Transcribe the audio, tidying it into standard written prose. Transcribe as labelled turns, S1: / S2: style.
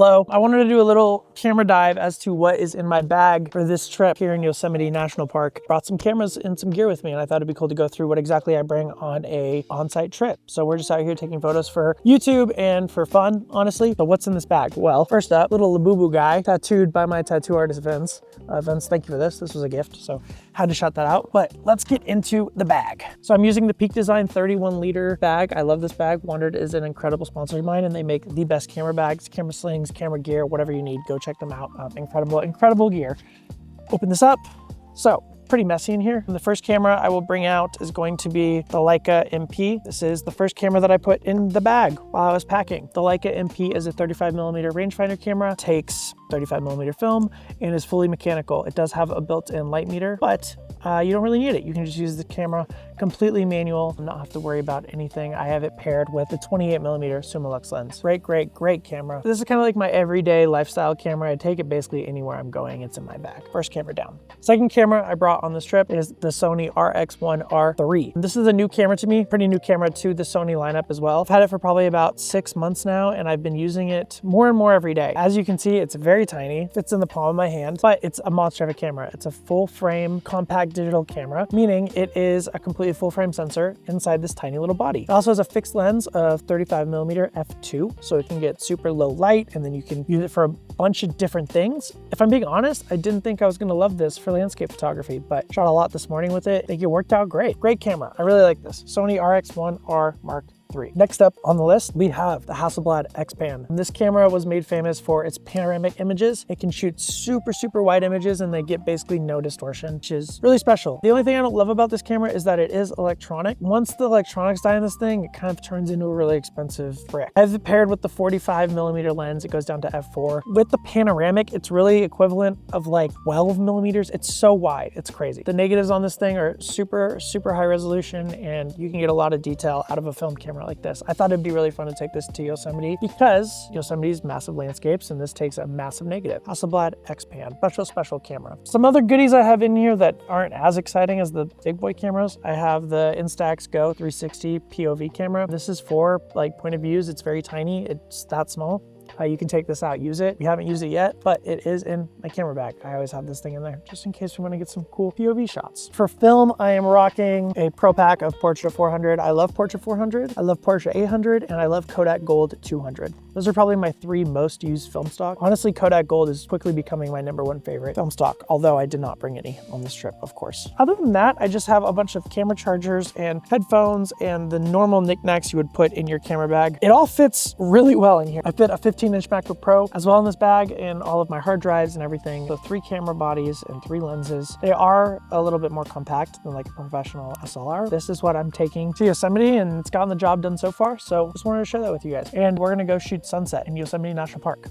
S1: Hello. I wanted to do a little camera dive as to what is in my bag for this trip here in Yosemite National Park. Brought some cameras and some gear with me, and I thought it'd be cool to go through what exactly I bring on a on-site trip. So we're just out here taking photos for YouTube and for fun, honestly. So what's in this bag? Well, first up, little Labubu guy, tattooed by my tattoo artist, Vince. Vince, thank you for this. This was a gift, so had to shout that out. But let's get into the bag. So I'm using the Peak Design 31 liter bag. I love this bag. WANDRD is an incredible sponsor of mine, and they make the best camera bags, camera slings, camera gear, whatever you need. Go check them out. Incredible gear. Open this up. So pretty messy in here. And the first camera I will bring out is going to be the Leica MP. This is the first camera that I put in the bag while I was packing. The Leica MP is a 35mm rangefinder camera, takes 35mm film, and is fully mechanical. It does have a built-in light meter, but you don't really need it. You can just use the camera completely manual and not have to worry about anything. I have it paired with the 28mm Summilux lens. Great camera. This is kind of like my everyday lifestyle camera. I take it basically anywhere I'm going. It's in my bag. First camera down. Second camera I brought on this trip is the Sony RX1R III. This is a new camera to me, pretty new camera to the Sony lineup as well. I've had it for probably about 6 months now, and I've been using it more and more every day. As you can see, it's very tiny, fits in the palm of my hand, but it's a monster of a camera. It's a full frame compact digital camera, meaning it is a completely full frame sensor inside this tiny little body. It also has a fixed lens of 35mm f2, so it can get super low light, and then you can use it for a bunch of different things. If I'm being honest, I didn't think I was gonna love this for landscape photography, but shot a lot this morning with it. I think it worked out great. Great camera. I really like this. Sony RX1R Mark III. Next up on the list, we have the Hasselblad XPan. This camera was made famous for its panoramic images. It can shoot super wide images, and they get basically no distortion, which is really special. The only thing I don't love about this camera is that it is electronic. Once the electronics die in this thing, it kind of turns into a really expensive brick. I have it paired with the 45mm lens. It goes down to f4. With the panoramic, it's really equivalent of like 12mm. It's so wide, it's crazy. The negatives on this thing are super high resolution, and you can get a lot of detail out of a film camera like this. I thought it'd be really fun to take this to Yosemite because Yosemite's massive landscapes, and this takes a massive negative. Hasselblad XPan, special camera. Some other goodies I have in here that aren't as exciting as the big boy cameras. I have the Instax Go 360 POV camera. This is for like point of views. It's very tiny. It's that small. You can take this out, use it. We haven't used it yet, but it is in my camera bag. I always have this thing in there just in case we want to get some cool POV shots. For film, I am rocking a pro pack of Portra 400. I love Portra 400, I love Portra 800, and I love Kodak Gold 200. Those are probably my 3 most used film stock. Honestly, Kodak Gold is quickly becoming my #1 favorite film stock, although I did not bring any on this trip, of course. Other than that, I just have a bunch of camera chargers and headphones and the normal knickknacks you would put in your camera bag. It all fits really well in here. I fit a 15-inch MacBook Pro as well in this bag, and all of my hard drives and everything. So 3 camera bodies and 3 lenses. They are a little bit more compact than like a professional SLR. This is what I'm taking to Yosemite, and it's gotten the job done so far. So just wanted to share that with you guys. And we're gonna go shoot sunset in Yosemite National Park.